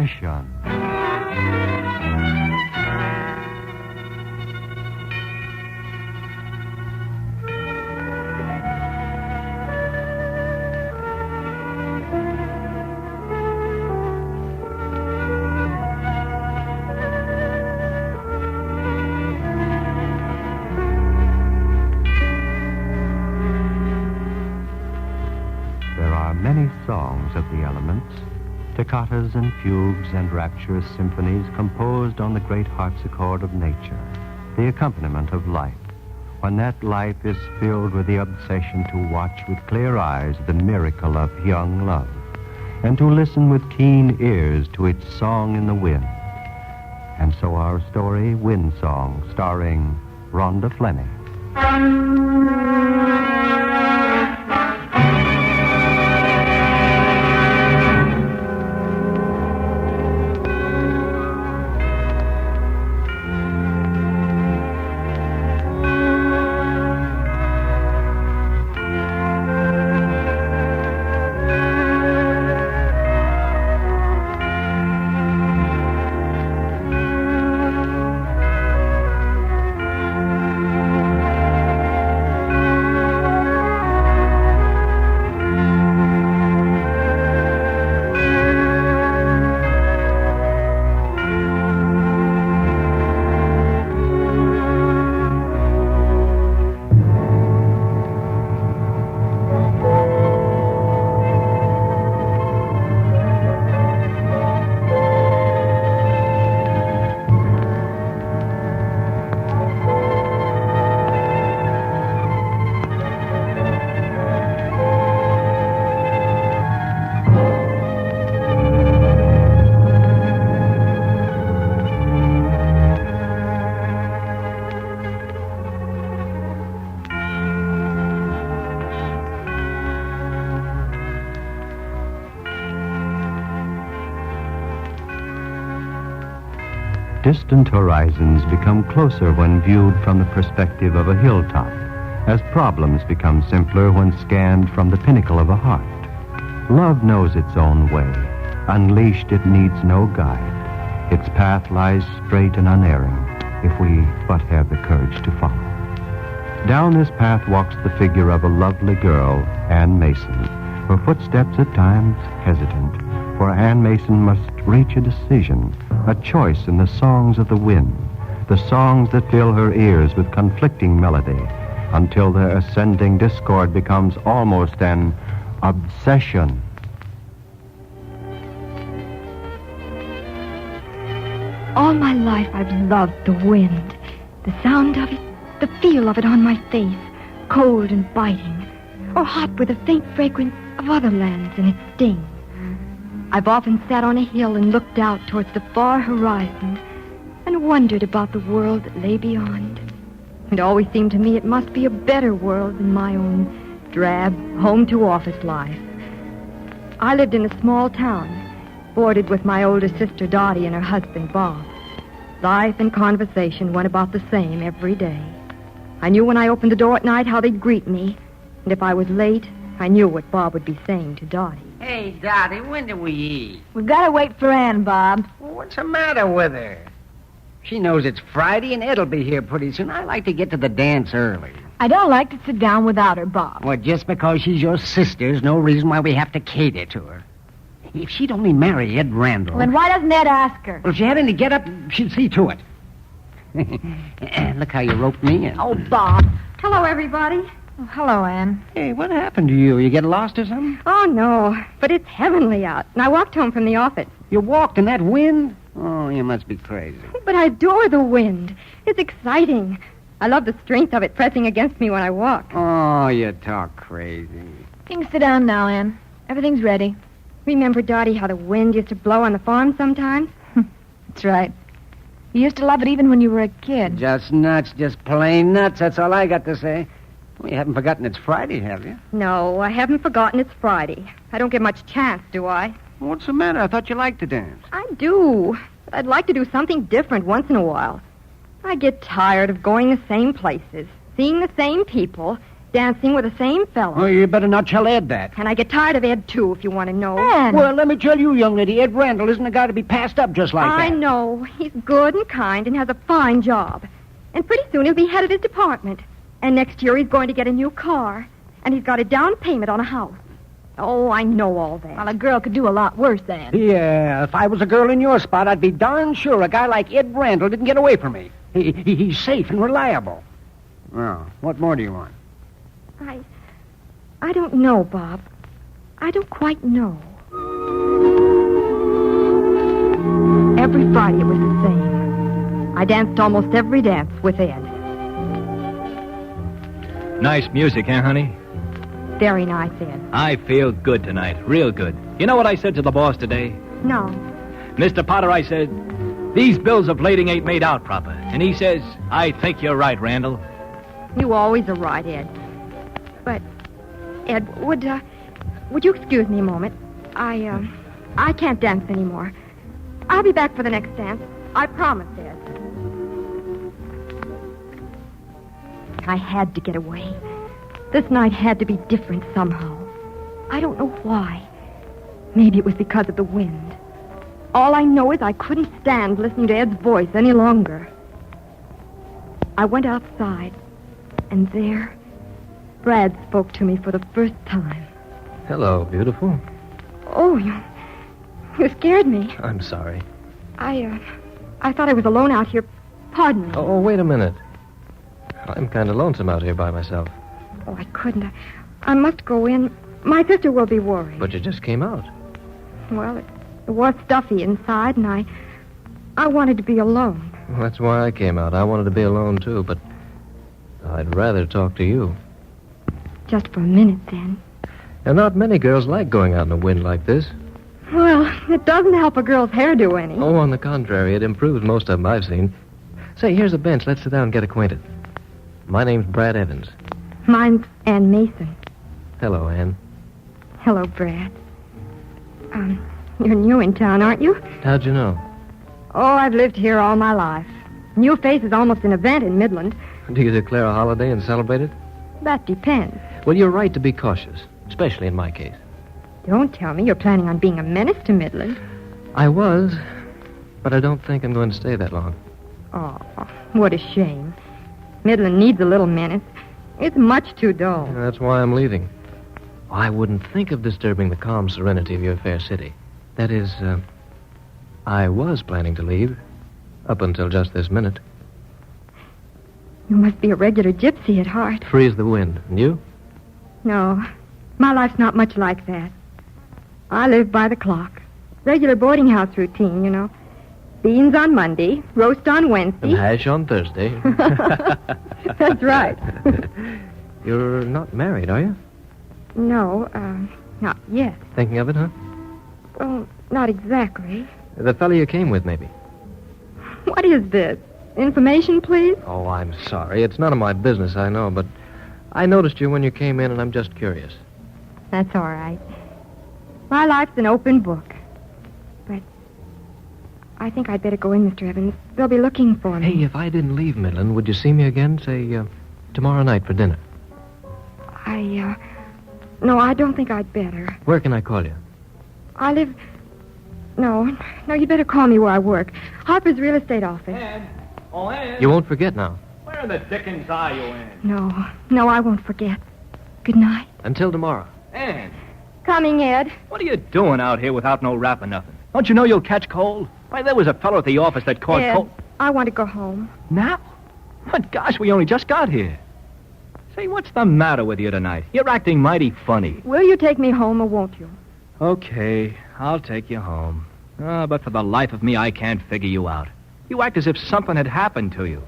Obsession. Many songs of the elements, toccatas and fugues and rapturous symphonies composed on the great harpsichord of nature, the accompaniment of life, when that life is filled with the obsession to watch with clear eyes the miracle of young love, and to listen with keen ears to its song in the wind. And so our story, Wind Song, starring Rhonda Fleming. Distant horizons become closer when viewed from the perspective of a hilltop, as problems become simpler when scanned from the pinnacle of a heart. Love knows its own way. Unleashed, it needs no guide. Its path lies straight and unerring, if we but have the courage to follow. Down this path walks the figure of a lovely girl, Ann Mason, her footsteps at times hesitant, for Ann Mason must reach a decision, a choice in the songs of the wind, the songs that fill her ears with conflicting melody, until their ascending discord becomes almost an obsession. All my life I've loved the wind, the sound of it, the feel of it on my face, cold and biting, or hot with the faint fragrance of other lands in its sting. I've often sat on a hill and looked out towards the far horizon and wondered about the world that lay beyond. It always seemed to me it must be a better world than my own drab home-to-office life. I lived in a small town, boarded with my older sister Dottie and her husband Bob. Life and conversation went about the same every day. I knew when I opened the door at night how they'd greet me, and if I was late, I knew what Bob would be saying to Dottie. Hey, Dottie, when do we eat? We've got to wait for Ann, Bob. Well, what's the matter with her? She knows it's Friday and Ed'll be here pretty soon. I like to get to the dance early. I don't like to sit down without her, Bob. Well, just because she's your sister's no reason why we have to cater to her. If she'd only marry Ed Randall... Well, then why doesn't Ed ask her? Well, if she had any get up, she'd see to it. Look how you roped me in. Oh, Bob. Hello, everybody. Oh, hello, Ann. Hey, what happened to you? You get lost or something? Oh, no, but it's heavenly out, and I walked home from the office. You walked in that wind? Oh, you must be crazy. But I adore the wind. It's exciting. I love the strength of it pressing against me when I walk. Oh, you talk crazy. You can sit down now, Ann. Everything's ready. Remember, Dottie, how the wind used to blow on the farm sometimes? That's right. You used to love it even when you were a kid. Just nuts, just plain nuts. That's all I got to say. Well, you haven't forgotten it's Friday, have you? No, I haven't forgotten it's Friday. I don't get much chance, do I? What's the matter? I thought you liked to dance. I do, but I'd like to do something different once in a while. I get tired of going the same places, seeing the same people, dancing with the same fellow. Oh, you better not tell Ed that. And I get tired of Ed, too, if you want to know. Ed! Well, let me tell you, young lady, Ed Randall isn't a guy to be passed up just like I that. know. He's good and kind and has a fine job. And pretty soon he'll be head of his department. And next year he's going to get a new car. And he's got a down payment on a house. Oh, I know all that. Well, a girl could do a lot worse than. Yeah, if I was a girl in your spot, I'd be darn sure a guy like Ed Randall didn't get away from me. He's safe and reliable. Well, what more do you want? I don't know, Bob. I don't quite know. Every Friday it was the same. I danced almost every dance with Ed. Nice music, eh, honey? Very nice, Ed. I feel good tonight, real good. You know what I said to the boss today? No. Mr. Potter, I said, these bills of lading ain't made out proper. And he says, I think you're right, Randall. You always are right, Ed. But, Ed, would you excuse me a moment? I can't dance anymore. I'll be back for the next dance. I promise, Ed. I had to get away. This night had to be different somehow. I don't know why. Maybe it was because of the wind. All I know is I couldn't stand listening to Ed's voice any longer. I went outside, and there, Brad spoke to me for the first time. Hello, beautiful. Oh, you scared me. I'm sorry. I thought I was alone out here. Pardon me. Oh, wait a minute. I'm kind of lonesome out here by myself. Oh, I couldn't. I must go in. My sister will be worried. But you just came out. Well, it was stuffy inside, and I wanted to be alone. Well, that's why I came out. I wanted to be alone, too, but I'd rather talk to you. Just for a minute, then. Now, not many girls like going out in the wind like this. Well, it doesn't help a girl's hairdo any. Oh, on the contrary, it improves most of them I've seen. Say, here's a bench. Let's sit down and get acquainted. My name's Brad Evans. Mine's Ann Mason. Hello, Ann. Hello, Brad. You're new in town, aren't you? How'd you know? Oh, I've lived here all my life. New face is almost an event in Midland. Do you declare a holiday and celebrate it? That depends. Well, you're right to be cautious, especially in my case. Don't tell me you're planning on being a menace to Midland. I was, but I don't think I'm going to stay that long. Oh, what a shame. Midland needs a little menace. It's much too dull. That's why I'm leaving. I wouldn't think of disturbing the calm serenity of your fair city. That is, I was planning to leave, up until just this minute. You must be a regular gypsy at heart. Free as the wind. And you? No, my life's not much like that. I live by the clock. Regular boarding house routine, you know. Beans on Monday, roast on Wednesday. And hash on Thursday. That's right. You're not married, are you? No, not yet. Thinking of it, huh? Well, not exactly. The fellow you came with, maybe. What is this? Information, please? Oh, I'm sorry. It's none of my business, I know, but I noticed you when you came in, and I'm just curious. That's all right. My life's an open book. But I think I'd better go in, Mr. Evans. They'll be looking for me. Hey, if I didn't leave Midland, would you see me again, say, tomorrow night for dinner? No, I don't think I'd better. Where can I call you? I live... No, you'd better call me where I work. Harper's real estate office. Ann? Oh, Ann? You won't forget now. Where the dickens are you, Ann? No, I won't forget. Good night. Until tomorrow. Ann, Coming, Ed. what are you doing out here without no wrap or nothing? Don't you know you'll catch cold? Why, there was a fellow at the office that caught Ed, cold. I want to go home. Now? But gosh, we only just got here. Say, what's the matter with you tonight? You're acting mighty funny. Will you take me home or won't you? Okay, I'll take you home. But for the life of me, I can't figure you out. You act as if something had happened to you.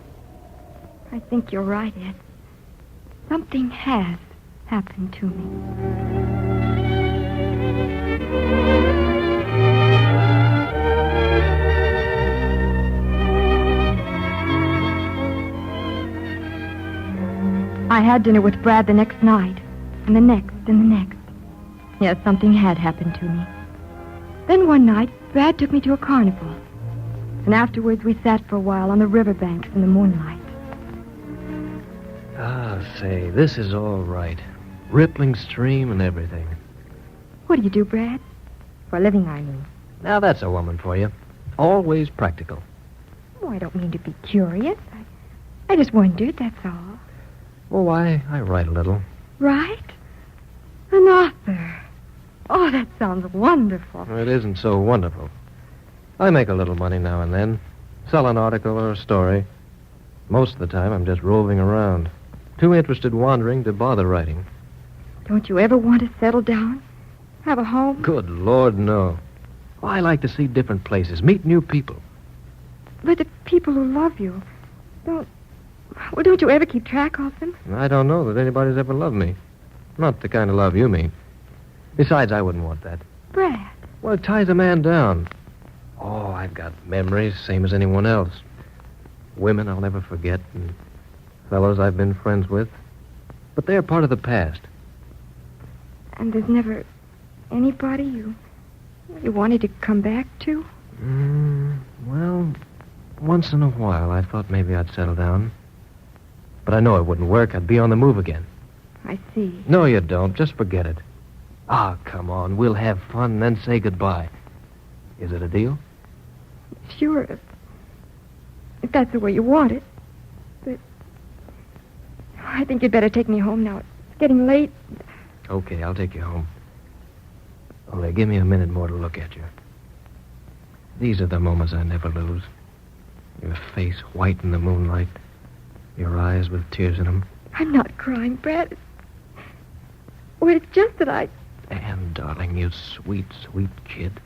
I think you're right, Ed. Something has happened to me. I had dinner with Brad the next night, and the next, and the next. Yes, something had happened to me. Then one night, Brad took me to a carnival. And afterwards, we sat for a while on the riverbanks in the moonlight. Say, this is all right. Rippling stream and everything. What do you do, Brad? For a living, I mean. Now, that's a woman for you. Always practical. Oh, I don't mean to be curious. I just wondered, that's all. Oh, I write a little. Right? An author. Oh, that sounds wonderful. It isn't so wonderful. I make a little money now and then. Sell an article or a story. Most of the time, I'm just roving around. Too interested wandering to bother writing. Don't you ever want to settle down? Have a home? Good Lord, no. I like to see different places, meet new people. But the people who love you, don't you ever keep track of them? I don't know that anybody's ever loved me. Not the kind of love you mean. Besides, I wouldn't want that. Brad. Well, it ties a man down. Oh, I've got memories, same as anyone else. Women I'll never forget, and fellows I've been friends with. But they're part of the past. And there's never anybody you wanted to come back to? Well, once in a while I thought maybe I'd settle down. But I know it wouldn't work. I'd be on the move again. I see. No, you don't. Just forget it. Come on. We'll have fun and then say goodbye. Is it a deal? Sure, if that's the way you want it. But I think you'd better take me home now. It's getting late. Okay, I'll take you home. Only give me a minute more to look at you. These are the moments I never lose. Your face white in the moonlight. Your eyes with tears in them. I'm not crying, Brad. Well, it's just that I... Anne, darling, you sweet, sweet kid.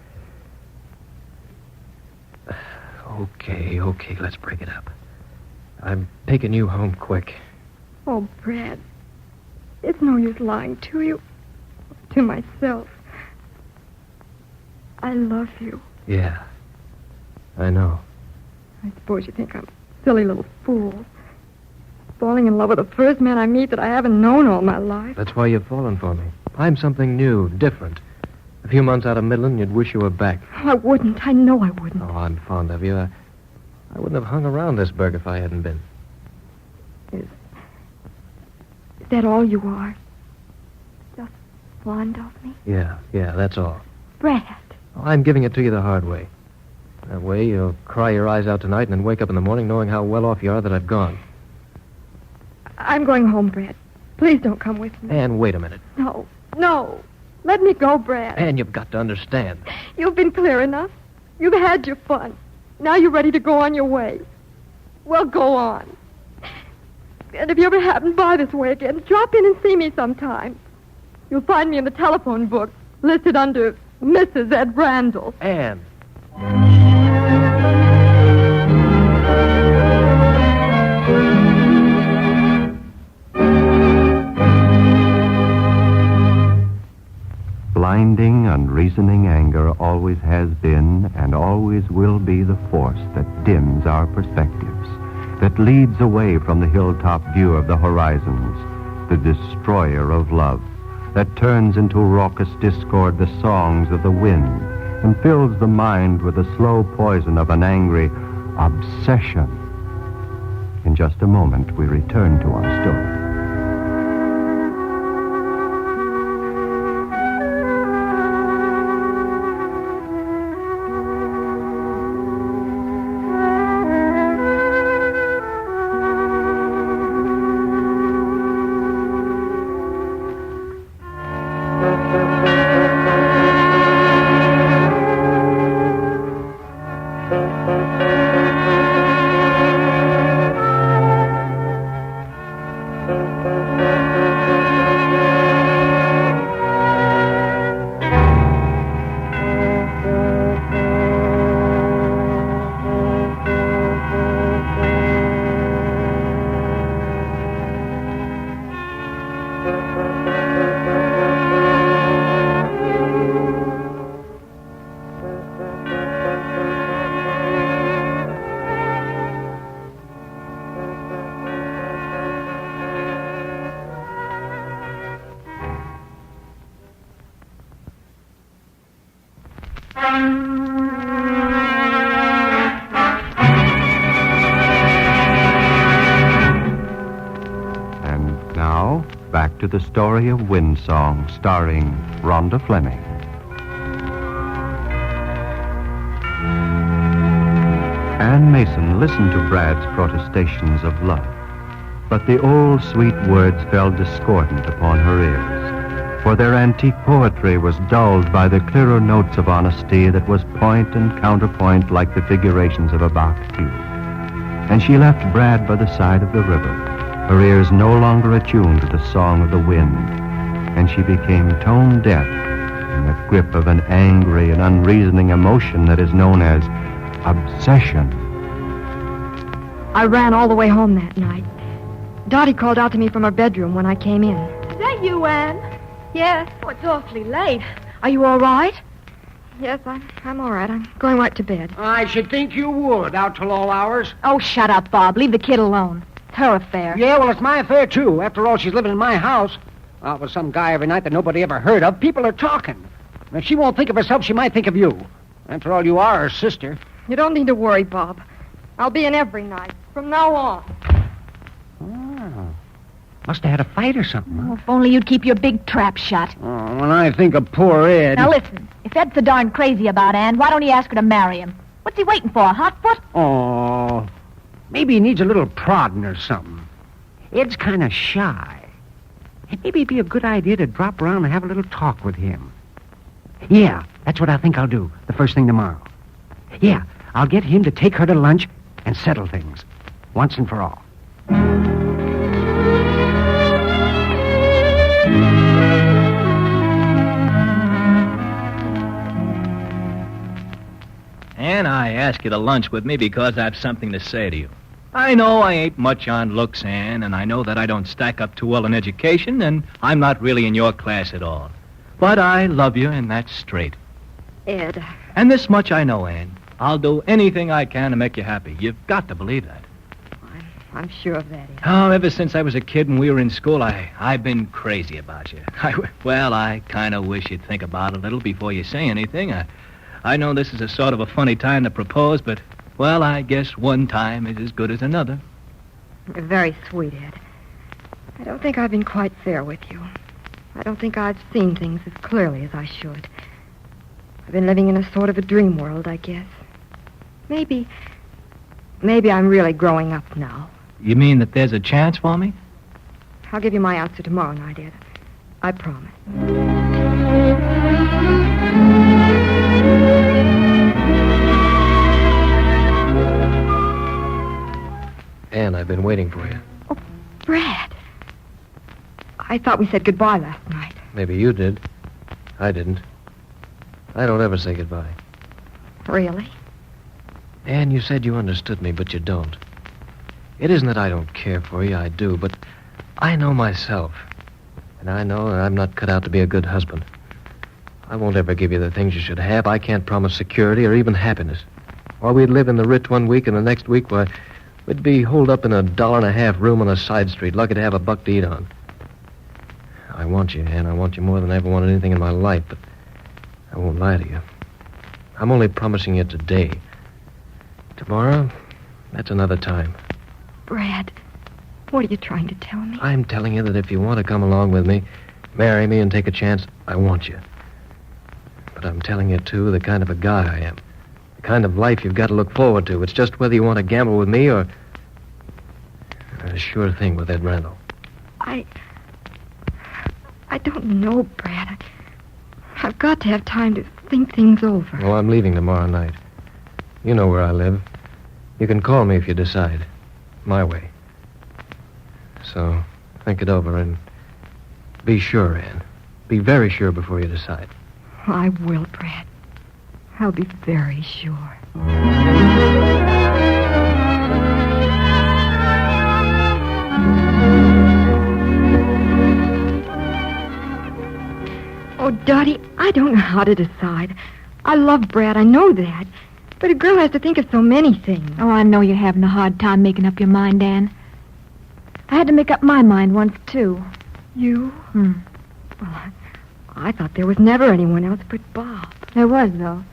Okay, let's break it up. I'm taking you home quick. Oh, Brad. It's no use lying to you. To myself. I love you. Yeah, I know. I suppose you think I'm a silly little fool. Falling in love with the first man I meet that I haven't known all my life. That's why you've fallen for me. I'm something new, different. A few months out of Midland, you'd wish you were back. I wouldn't. I know I wouldn't. Oh, I'm fond of you. I wouldn't have hung around this burg if I hadn't been. Is that all you are? Just fond of me? Yeah, that's all. Brad. Oh, I'm giving it to you the hard way. That way, you'll cry your eyes out tonight and then wake up in the morning knowing how well off you are that I've gone. I'm going home, Brad. Please don't come with me. Anne, wait a minute. No. Let me go, Brad. Anne, you've got to understand. You've been clear enough. You've had your fun. Now you're ready to go on your way. Well, go on. And if you ever happen by this way again, drop in and see me sometime. You'll find me in the telephone book, listed under Mrs. Ed Randall. Anne. Blinding, unreasoning anger always has been and always will be the force that dims our perspectives, that leads away from the hilltop view of the horizons, the destroyer of love, that turns into raucous discord the songs of the wind and fills the mind with the slow poison of an angry obsession. In just a moment, we return to our story. to the story of Wind Song, starring Rhonda Fleming. Ann Mason listened to Brad's protestations of love, but the old sweet words fell discordant upon her ears, for their antique poetry was dulled by the clearer notes of honesty that was point and counterpoint like the figurations of a Bach fugue. And she left Brad by the side of the river, her ears no longer attuned to the song of the wind, and she became tone deaf in the grip of an angry and unreasoning emotion that is known as obsession. I ran all the way home that night. Dottie called out to me from her bedroom when I came in. Is that you, Anne? Yes. Oh, it's awfully late. Are you all right? Yes, I'm all right. I'm going right to bed. I should think you would, out till all hours. Oh, shut up, Bob. Leave the kid alone. It's her affair. Yeah, well, it's my affair, too. After all, she's living in my house. Out with some guy every night that nobody ever heard of. People are talking. And if she won't think of herself, she might think of you. After all, you are her sister. You don't need to worry, Bob. I'll be in every night, from now on. Oh. Must have had a fight or something. Huh? Oh, if only you'd keep your big trap shut. Oh, when I think of poor Ed... Now, listen. If Ed's so darn crazy about Anne, why don't he ask her to marry him? What's he waiting for, a hot foot? Oh, maybe he needs a little prodding or something. Ed's kind of shy. Maybe it'd be a good idea to drop around and have a little talk with him. Yeah, that's what I think I'll do the first thing tomorrow. Yeah, I'll get him to take her to lunch and settle things, once and for all. And I ask you to lunch with me because I have something to say to you. I know I ain't much on looks, Ann, and I know that I don't stack up too well in education, and I'm not really in your class at all. But I love you, and that's straight. Ed. And this much I know, Ann. I'll do anything I can to make you happy. You've got to believe that. I'm sure of that, Ed. Oh, ever since I was a kid and we were in school, I've been crazy about you. I kind of wish you'd think about it a little before you say anything. I know this is a sort of a funny time to propose, but, well, I guess one time is as good as another. You're very sweet, Ed. I don't think I've been quite fair with you. I don't think I've seen things as clearly as I should. I've been living in a sort of a dream world, I guess. Maybe I'm really growing up now. You mean that there's a chance for me? I'll give you my answer tomorrow night, Ed. I promise. Ann, I've been waiting for you. Oh, Brad. I thought we said goodbye last night. Maybe you did. I didn't. I don't ever say goodbye. Really? Ann, you said you understood me, but you don't. It isn't that I don't care for you, I do, but I know myself. And I know that I'm not cut out to be a good husband. I won't ever give you the things you should have. I can't promise security or even happiness. Or we'd live in the Ritz one week and the next week, why, we'd be holed up in a $1.50 room on a side street, lucky to have a buck to eat on. I want you, Ann. I want you more than I ever wanted anything in my life, but I won't lie to you. I'm only promising you today. Tomorrow, that's another time. Brad, what are you trying to tell me? I'm telling you that if you want to come along with me, marry me and take a chance, I want you. But I'm telling you, too, the kind of a guy I am. The kind of life you've got to look forward to. It's just whether you want to gamble with me or a sure thing with Ed Randall. I don't know, Brad. I've got to have time to think things over. Well, I'm leaving tomorrow night. You know where I live. You can call me if you decide. My way. So, think it over and be sure, Ann. Be very sure before you decide. I will, Brad. I'll be very sure. Oh, Dottie, I don't know how to decide. I love Brad, I know that. But a girl has to think of so many things. Oh, I know you're having a hard time making up your mind, Anne. I had to make up my mind once, too. You? Well, I thought there was never anyone else but Bob. There was, though.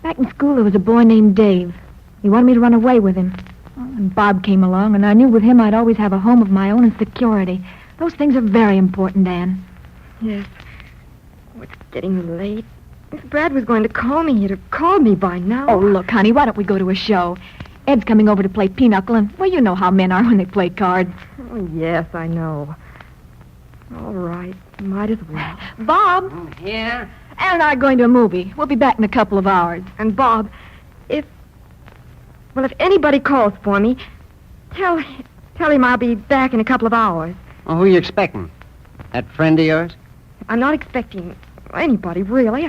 Back in school, there was a boy named Dave. He wanted me to run away with him. And Bob came along, and I knew with him I'd always have a home of my own and security. Those things are very important, Anne. Yes. Oh, it's getting late. If Brad was going to call me, he'd have called me by now. Oh, look, honey, why don't we go to a show? Ed's coming over to play pinochle, and, well, you know how men are when they play cards. Oh, yes, I know. All right. Might as well. Bob, Yeah? Anne and I are going to a movie. We'll be back in a couple of hours. And Bob, if anybody calls for me, tell him I'll be back in a couple of hours. Well, who are you expecting? That friend of yours? I'm not expecting anybody, really.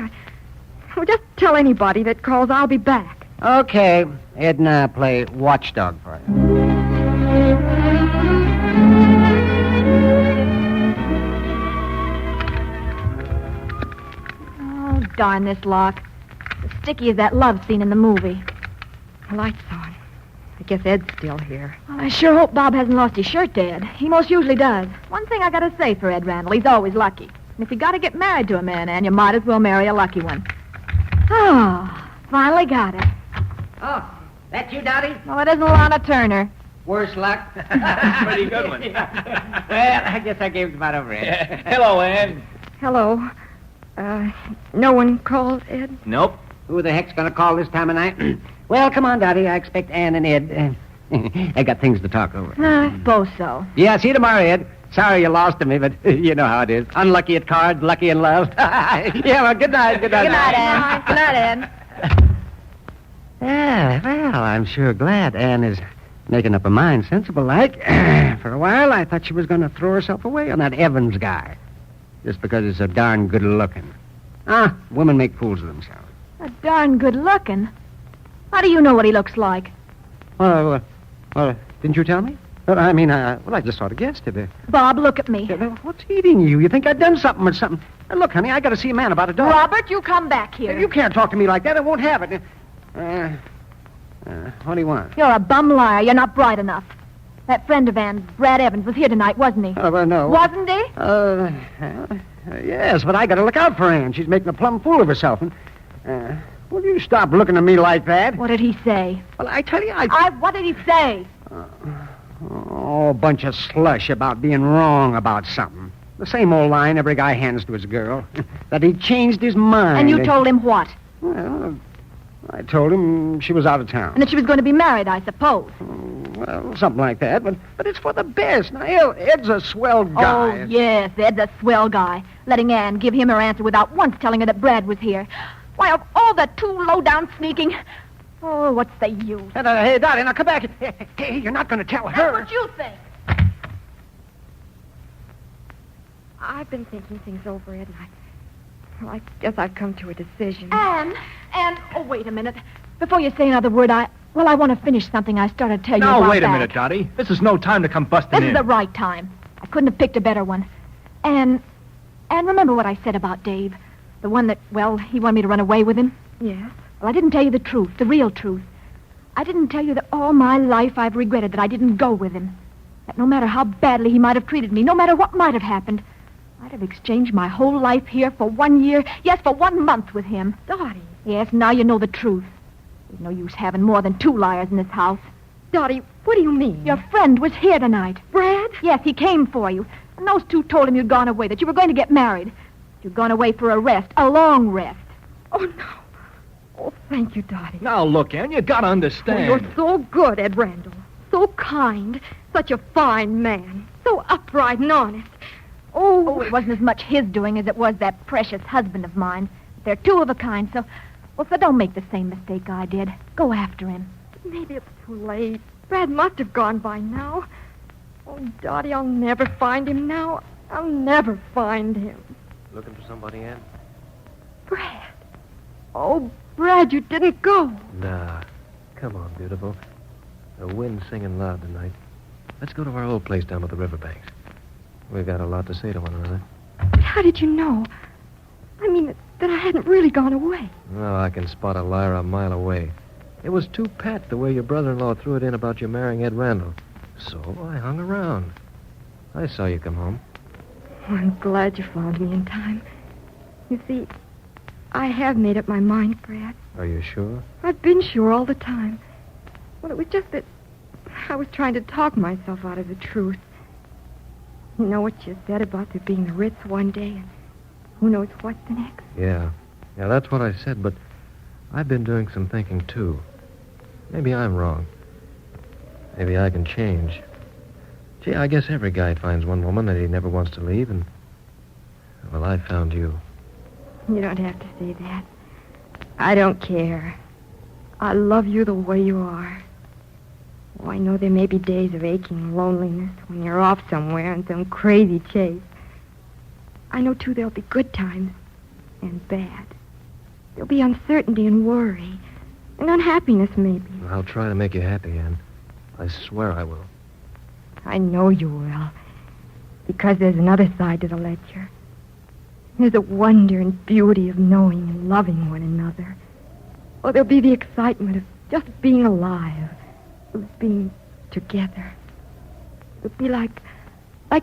Well, just tell anybody that calls I'll be back. Okay. Ed and I play watchdog for you. Oh, darn this lock. As sticky as that love scene in the movie. The light's on. I guess Ed's still here. Well, I sure hope Bob hasn't lost his shirt to Ed. He most usually does. One thing I gotta say for Ed Randall, he's always lucky. And if you gotta get married to a man, Anne, you might as well marry a lucky one. Oh, finally got it. Oh, that you, Dottie? Well, it isn't Lana Turner. Worse luck. Pretty good one. Well, I guess I gave it about over it. Hello, Ann. Hello. No one called, Ed? Nope. Who the heck's going to call this time of night? Well, come on, Dottie. I expect Ann and Ed. I got things to talk over. I suppose so. Yeah, see you tomorrow, Ed. Sorry you lost to me, but you know how it is. Unlucky at cards, lucky in love. Yeah, well, good night. Good night. Good night, Anne. Good night, Anne. Yeah, well, I'm sure glad Ann is making up her mind sensible like. For a while, I thought she was going to throw herself away on that Evans guy. Just because he's so darn good looking. Women make fools of themselves. A darn good looking. How do you know what he looks like? Well, didn't you tell me? Well, I just sort of guessed it. Bob, look at me. What's eating you? You think I've done something with something? Look, honey, I got to see a man about a dog. Robert, you come back here. You can't talk to me like that. I won't have it. What do you want? You're a bum liar. You're not bright enough. That friend of Anne's, Brad Evans, was here tonight, wasn't he? Well, no. Wasn't he? Yes, but I got to look out for Ann. She's making a plumb fool of herself. And, will you stop looking at me like that? What did he say? Well, I tell you, What did he say? Oh, a bunch of slush about being wrong about something. The same old line every guy hands to his girl. That he changed his mind. And you told him what? Well, I told him she was out of town. And that she was going to be married, I suppose. Well, something like that. But it's for the best. Now, Ed's a swell guy. Oh, yes, Ed's a swell guy. Letting Anne give him her answer without once telling her that Brad was here. Why, of all the too low-down sneaking... Oh, what's the use? Hey, Dottie, now come back. Hey, you're not going to tell her. That's what you think. I've been thinking things over, Ed, and I guess I've come to a decision. Anne, oh, wait a minute. Before you say another word, I want to finish something I started to tell you about Now, wait a back. minute, Dottie. This is no time to come busting This in. is the right time. I couldn't have picked a better one. Anne, remember what I said about Dave? The one that, well, he wanted me to run away with him? Yes? Well, I didn't tell you the truth, the real truth. I didn't tell you that all my life I've regretted that I didn't go with him. That no matter how badly he might have treated me, no matter what might have happened, I'd have exchanged my whole life here for 1 year, yes, for 1 month with him. Dottie. Yes, now you know the truth. There's no use having more than 2 liars in this house. Dottie, what do you mean? Your friend was here tonight. Brad? Yes, he came for you. And those 2 told him you'd gone away, that you were going to get married. You'd gone away for a rest, a long rest. Oh, no. Oh, thank you, Dottie. Now, look, Ann, you gotta Oh, understand. you're so good, Ed Randall. So kind. Such a fine man. So upright and honest. Oh, it wasn't as much his doing as it was that precious husband of mine. They're 2 of a kind, so don't make the same mistake I did. Go after him. Maybe it's too late. Brad must have gone by now. Oh, Dottie, I'll never find him now. I'll never find him. Looking for somebody, Ann? Brad. Oh, Brad, you didn't go. Nah. Come on, beautiful. The wind's singing loud tonight. Let's go to our old place down by the riverbanks. We've got a lot to say to one another. But how did you know? I mean, that I hadn't really gone away. Oh, I can spot a liar a mile away. It was too pat the way your brother-in-law threw it in about you marrying Ed Randall. So I hung around. I saw you come home. Oh, I'm glad you found me in time. You see, I have made up my mind, Brad. Are you sure? I've been sure all the time. Well, it was just that I was trying to talk myself out of the truth. You know what you said about there being the Ritz one day and who knows what the next? Yeah, that's what I said, but I've been doing some thinking, too. Maybe I'm wrong. Maybe I can change. Gee, I guess every guy finds one woman that he never wants to leave, and... well, I found you. You don't have to say that. I don't care. I love you the way you are. Oh, I know there may be days of aching loneliness when you're off somewhere on some crazy chase. I know, too, there'll be good times and bad. There'll be uncertainty and worry and unhappiness, maybe. I'll try to make you happy, Ann. I swear I will. I know you will, because there's another side to the ledger. There's the wonder and beauty of knowing and loving one another. Oh, there'll be the excitement of just being alive, of being together. It'll be like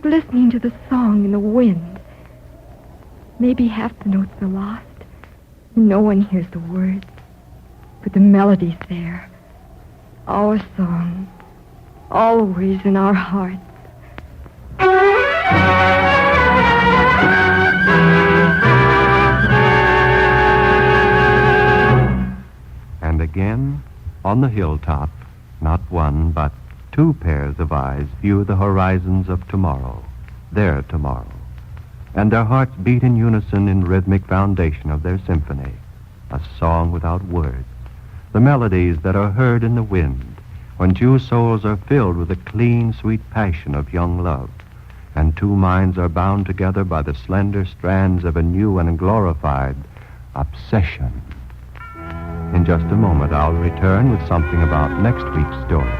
listening to the song in the wind. Maybe half the notes are lost. No one hears the words, but the melody's there. Our song, always in our hearts. And again, on the hilltop, not one, but two pairs of eyes view the horizons of tomorrow, their tomorrow. And their hearts beat in unison in rhythmic foundation of their symphony, a song without words, the melodies that are heard in the wind when two souls are filled with the clean, sweet passion of young love, and two minds are bound together by the slender strands of a new and glorified obsession. In just a moment, I'll return with something about next week's story.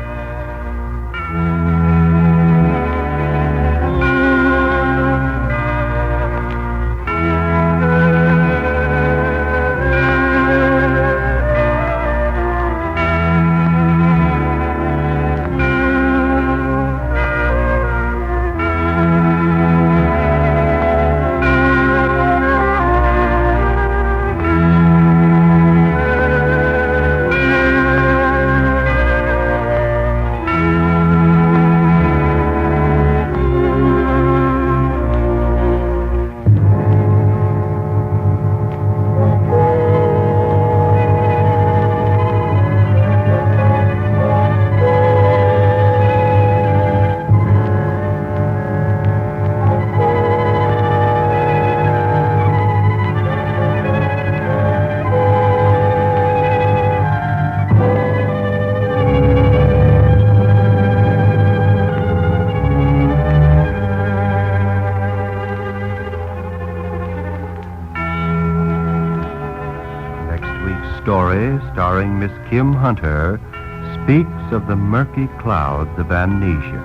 Story, starring Miss Kim Hunter, speaks of the murky clouds of amnesia.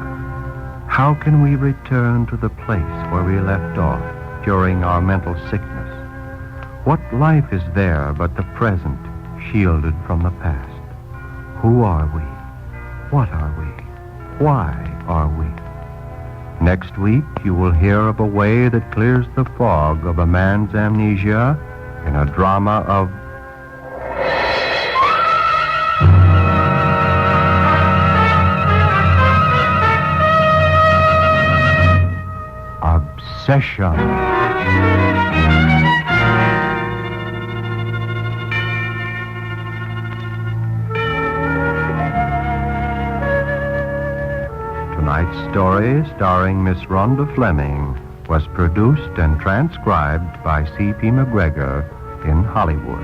How can we return to the place where we left off during our mental sickness? What life is there but the present, shielded from the past? Who are we? What are we? Why are we? Next week, you will hear of a way that clears the fog of a man's amnesia in a drama of obsession. Tonight's story, starring Miss Rhonda Fleming, was produced and transcribed by C.P. MacGregor in Hollywood.